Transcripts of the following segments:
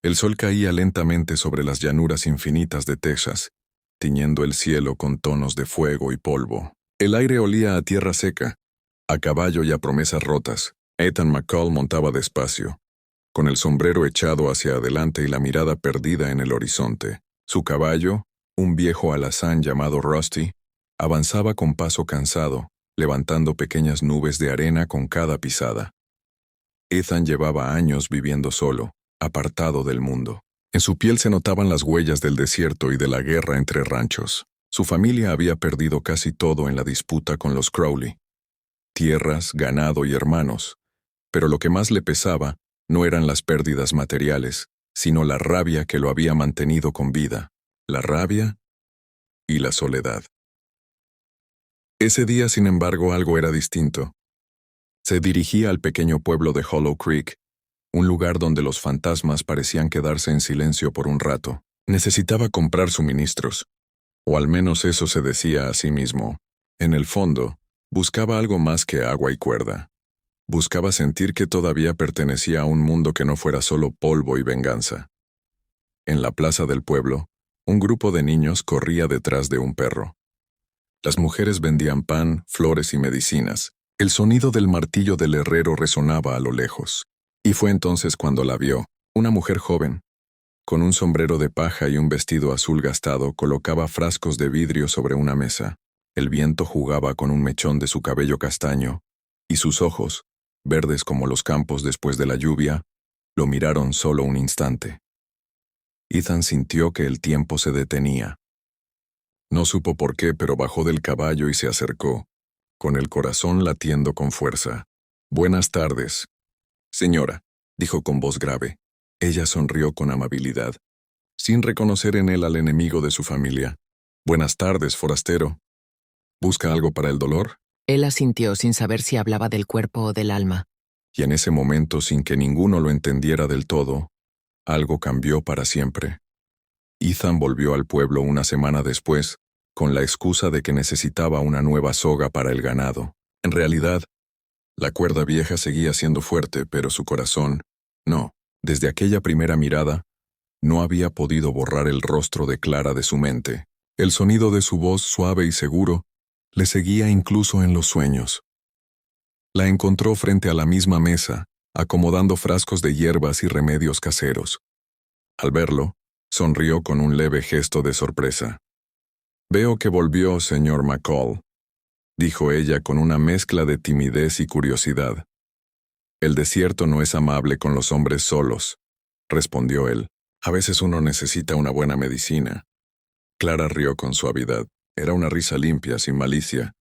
El sol caía lentamente sobre las llanuras infinitas de Texas, tiñendo el cielo con tonos de fuego y polvo. El aire olía a tierra seca, a caballo y a promesas rotas. Ethan McCall montaba despacio, con el sombrero echado hacia adelante y la mirada perdida en el horizonte. Su caballo, un viejo alazán llamado Rusty, avanzaba con paso cansado, levantando pequeñas nubes de arena con cada pisada. Ethan llevaba años viviendo solo, apartado del mundo. En su piel se notaban las huellas del desierto y de la guerra entre ranchos. Su familia había perdido casi todo en la disputa con los Crowley. Tierras, ganado y hermanos. Pero lo que más le pesaba no eran las pérdidas materiales, sino la rabia que lo había mantenido con vida. La rabia y la soledad. Ese día, sin embargo, algo era distinto. Se dirigía al pequeño pueblo de Hollow Creek, un lugar donde los fantasmas parecían quedarse en silencio por un rato. Necesitaba comprar suministros, o al menos eso se decía a sí mismo. En el fondo, buscaba algo más que agua y cuerda. Buscaba sentir que todavía pertenecía a un mundo que no fuera solo polvo y venganza. En la plaza del pueblo, un grupo de niños corría detrás de un perro. Las mujeres vendían pan, flores y medicinas. El sonido del martillo del herrero resonaba a lo lejos. Y fue entonces cuando la vio. Una mujer joven, con un sombrero de paja y un vestido azul gastado, colocaba frascos de vidrio sobre una mesa. El viento jugaba con un mechón de su cabello castaño, y sus ojos, verdes como los campos después de la lluvia, lo miraron solo un instante. Ethan sintió que el tiempo se detenía. No supo por qué, pero bajó del caballo y se acercó, con el corazón latiendo con fuerza. «Buenas tardes, señora», dijo con voz grave. Ella sonrió con amabilidad, sin reconocer en él al enemigo de su familia. «Buenas tardes, forastero. ¿Busca algo para el dolor?» Él asintió sin saber si hablaba del cuerpo o del alma. Y en ese momento, sin que ninguno lo entendiera del todo, algo cambió para siempre. Ethan volvió al pueblo una semana después, con la excusa de que necesitaba una nueva soga para el ganado. En realidad, la cuerda vieja seguía siendo fuerte, pero su corazón, no. Desde aquella primera mirada, no había podido borrar el rostro de Clara de su mente. El sonido de su voz suave y seguro le seguía incluso en los sueños. La encontró frente a la misma mesa, acomodando frascos de hierbas y remedios caseros. Al verlo, sonrió con un leve gesto de sorpresa. «Veo que volvió, señor McCall», dijo ella con una mezcla de timidez y curiosidad. «El desierto no es amable con los hombres solos», respondió él. «A veces uno necesita una buena medicina». Clara rió con suavidad. Era una risa limpia, sin malicia,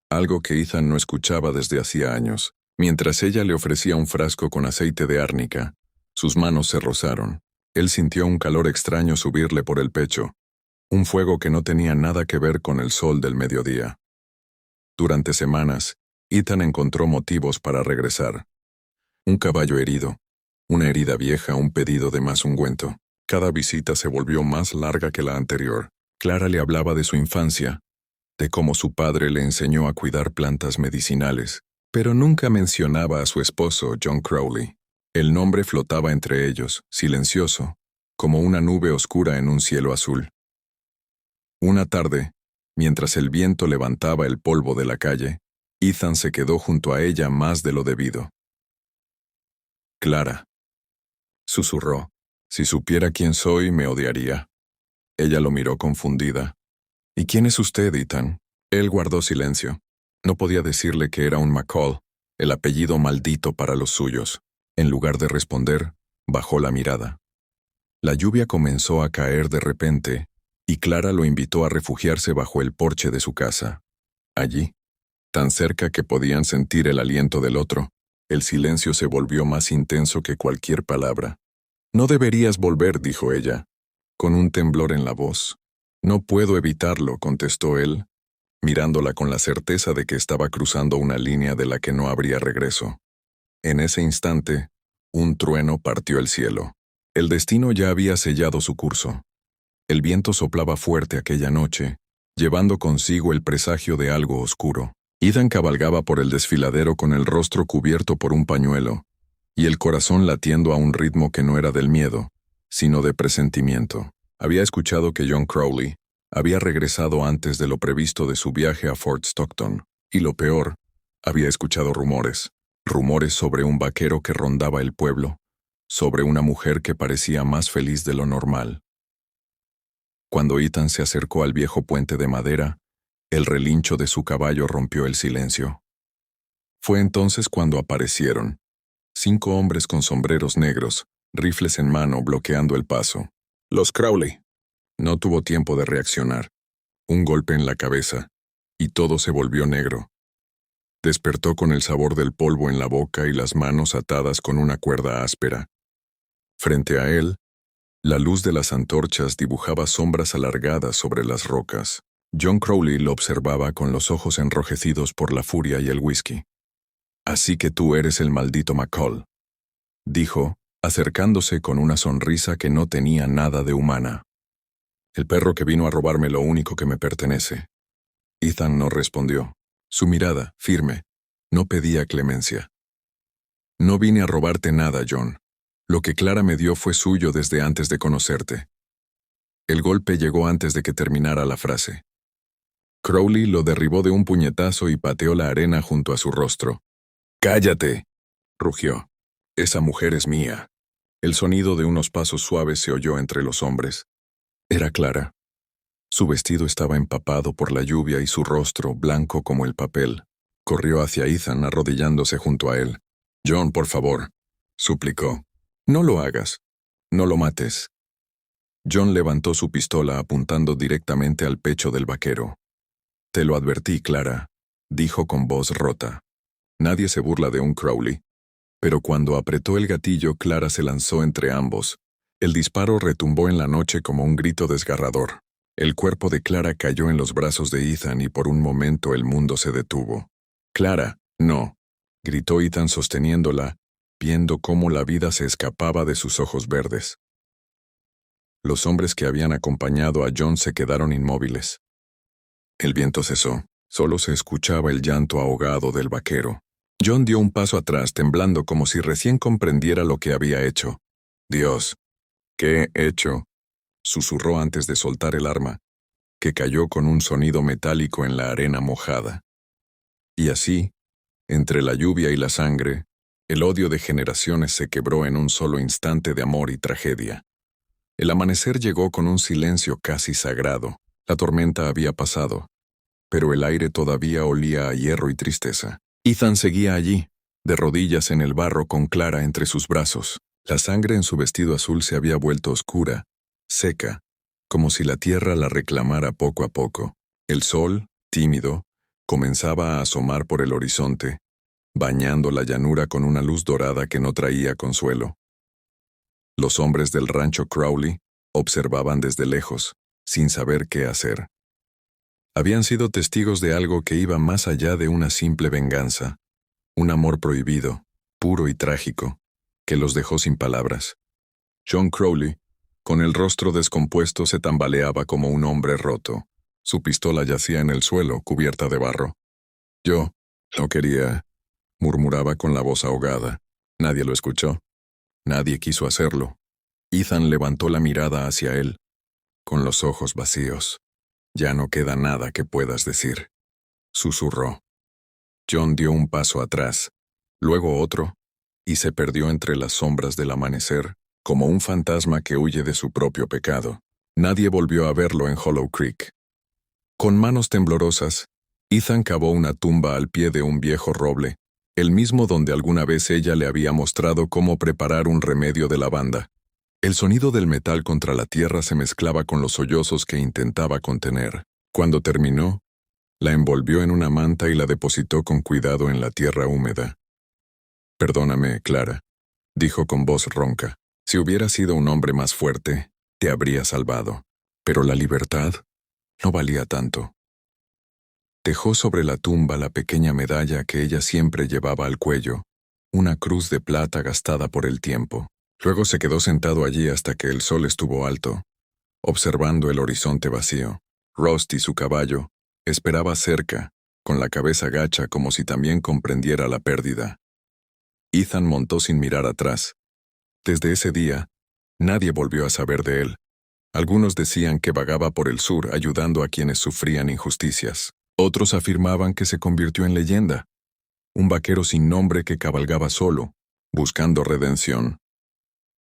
algo que Ethan no escuchaba desde hacía años. Mientras ella le ofrecía un frasco con aceite de árnica, sus manos se rozaron. Él sintió un calor extraño subirle por el pecho, un fuego que no tenía nada que ver con el sol del mediodía. Durante semanas, Ethan encontró motivos para regresar. Un caballo herido, una herida vieja, un pedido de más ungüento. Cada visita se volvió más larga que la anterior. Clara le hablaba de su infancia, de cómo su padre le enseñó a cuidar plantas medicinales, pero nunca mencionaba a su esposo, John Crowley. El nombre flotaba entre ellos, silencioso, como una nube oscura en un cielo azul. Una tarde, mientras el viento levantaba el polvo de la calle, Ethan se quedó junto a ella más de lo debido. «Clara», susurró, «si supiera quién soy, me odiaría». Ella lo miró confundida. «¿Y quién es usted, Ethan?» Él guardó silencio. No podía decirle que era un McCall, el apellido maldito para los suyos. En lugar de responder, bajó la mirada. La lluvia comenzó a caer de repente, y Clara lo invitó a refugiarse bajo el porche de su casa. Allí, tan cerca que podían sentir el aliento del otro, el silencio se volvió más intenso que cualquier palabra. «No deberías volver», dijo ella, con un temblor en la voz. «No puedo evitarlo», contestó él, mirándola con la certeza de que estaba cruzando una línea de la que no habría regreso. En ese instante, un trueno partió el cielo. El destino ya había sellado su curso. El viento soplaba fuerte aquella noche, llevando consigo el presagio de algo oscuro. Ethan cabalgaba por el desfiladero con el rostro cubierto por un pañuelo, y el corazón latiendo a un ritmo que no era del miedo, sino de presentimiento. Había escuchado que John Crowley había regresado antes de lo previsto de su viaje a Fort Stockton, y lo peor, había escuchado rumores sobre un vaquero que rondaba el pueblo, sobre una mujer que parecía más feliz de lo normal. Cuando Ethan se acercó al viejo puente de madera, el relincho de su caballo rompió el silencio. Fue entonces cuando aparecieron 5 hombres con sombreros negros, rifles en mano bloqueando el paso. Los Crowley. No tuvo tiempo de reaccionar. Un golpe en la cabeza, y todo se volvió negro. Despertó con el sabor del polvo en la boca y las manos atadas con una cuerda áspera. Frente a él, la luz de las antorchas dibujaba sombras alargadas sobre las rocas. John Crowley lo observaba con los ojos enrojecidos por la furia y el whisky. «Así que tú eres el maldito McCall», dijo, acercándose con una sonrisa que no tenía nada de humana. «El perro que vino a robarme lo único que me pertenece». Ethan no respondió. Su mirada, firme, no pedía clemencia. «No vine a robarte nada, John. Lo que Clara me dio fue suyo desde antes de conocerte». El golpe llegó antes de que terminara la frase. Crowley lo derribó de un puñetazo y pateó la arena junto a su rostro. «¡Cállate!», rugió. «Esa mujer es mía». El sonido de unos pasos suaves se oyó entre los hombres. Era Clara. Su vestido estaba empapado por la lluvia y su rostro, blanco como el papel, corrió hacia Ethan arrodillándose junto a él. «John, por favor», suplicó. «No lo hagas. No lo mates». John levantó su pistola apuntando directamente al pecho del vaquero. «Te lo advertí, Clara», dijo con voz rota. Nadie se burla de un Crowley. Pero cuando apretó el gatillo, Clara se lanzó entre ambos. El disparo retumbó en la noche como un grito desgarrador. El cuerpo de Clara cayó en los brazos de Ethan y por un momento el mundo se detuvo. «Clara, no», gritó Ethan sosteniéndola, viendo cómo la vida se escapaba de sus ojos verdes. Los hombres que habían acompañado a John se quedaron inmóviles. El viento cesó. Solo se escuchaba el llanto ahogado del vaquero. John dio un paso atrás, temblando como si recién comprendiera lo que había hecho. «Dios, ¿qué he hecho?», susurró antes de soltar el arma, que cayó con un sonido metálico en la arena mojada. Y así, entre la lluvia y la sangre, el odio de generaciones se quebró en un solo instante de amor y tragedia. El amanecer llegó con un silencio casi sagrado. La tormenta había pasado, pero el aire todavía olía a hierro y tristeza. Ethan seguía allí, de rodillas en el barro con Clara entre sus brazos. La sangre en su vestido azul se había vuelto oscura, seca, como si la tierra la reclamara poco a poco. El sol, tímido, comenzaba a asomar por el horizonte, bañando la llanura con una luz dorada que no traía consuelo. Los hombres del rancho Crowley observaban desde lejos, sin saber qué hacer. Habían sido testigos de algo que iba más allá de una simple venganza, un amor prohibido, puro y trágico, que los dejó sin palabras. John Crowley, con el rostro descompuesto, se tambaleaba como un hombre roto. Su pistola yacía en el suelo, cubierta de barro. «Yo no quería», murmuraba con la voz ahogada. Nadie lo escuchó. Nadie quiso hacerlo. Ethan levantó la mirada hacia él, con los ojos vacíos. «Ya no queda nada que puedas decir», susurró. John dio un paso atrás, luego otro, y se perdió entre las sombras del amanecer, como un fantasma que huye de su propio pecado. Nadie volvió a verlo en Hollow Creek. Con manos temblorosas, Ethan cavó una tumba al pie de un viejo roble, el mismo donde alguna vez ella le había mostrado cómo preparar un remedio de lavanda. El sonido del metal contra la tierra se mezclaba con los sollozos que intentaba contener. Cuando terminó, la envolvió en una manta y la depositó con cuidado en la tierra húmeda. «Perdóname, Clara», dijo con voz ronca. «Si hubiera sido un hombre más fuerte, te habría salvado. Pero la libertad no valía tanto». Dejó sobre la tumba la pequeña medalla que ella siempre llevaba al cuello, una cruz de plata gastada por el tiempo. Luego se quedó sentado allí hasta que el sol estuvo alto, observando el horizonte vacío. Rusty, su caballo, esperaba cerca, con la cabeza gacha como si también comprendiera la pérdida. Ethan montó sin mirar atrás. Desde ese día, Nadie volvió a saber de él. Algunos decían que vagaba por el sur ayudando a quienes sufrían injusticias. Otros afirmaban que se convirtió en leyenda, un vaquero sin nombre que cabalgaba solo, buscando redención.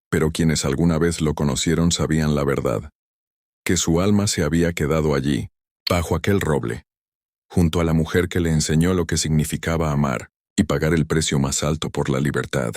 Pero quienes alguna vez lo conocieron sabían la verdad, que su alma se había quedado allí, bajo aquel roble, junto a la mujer que le enseñó lo que significaba amar y pagar el precio más alto por la libertad.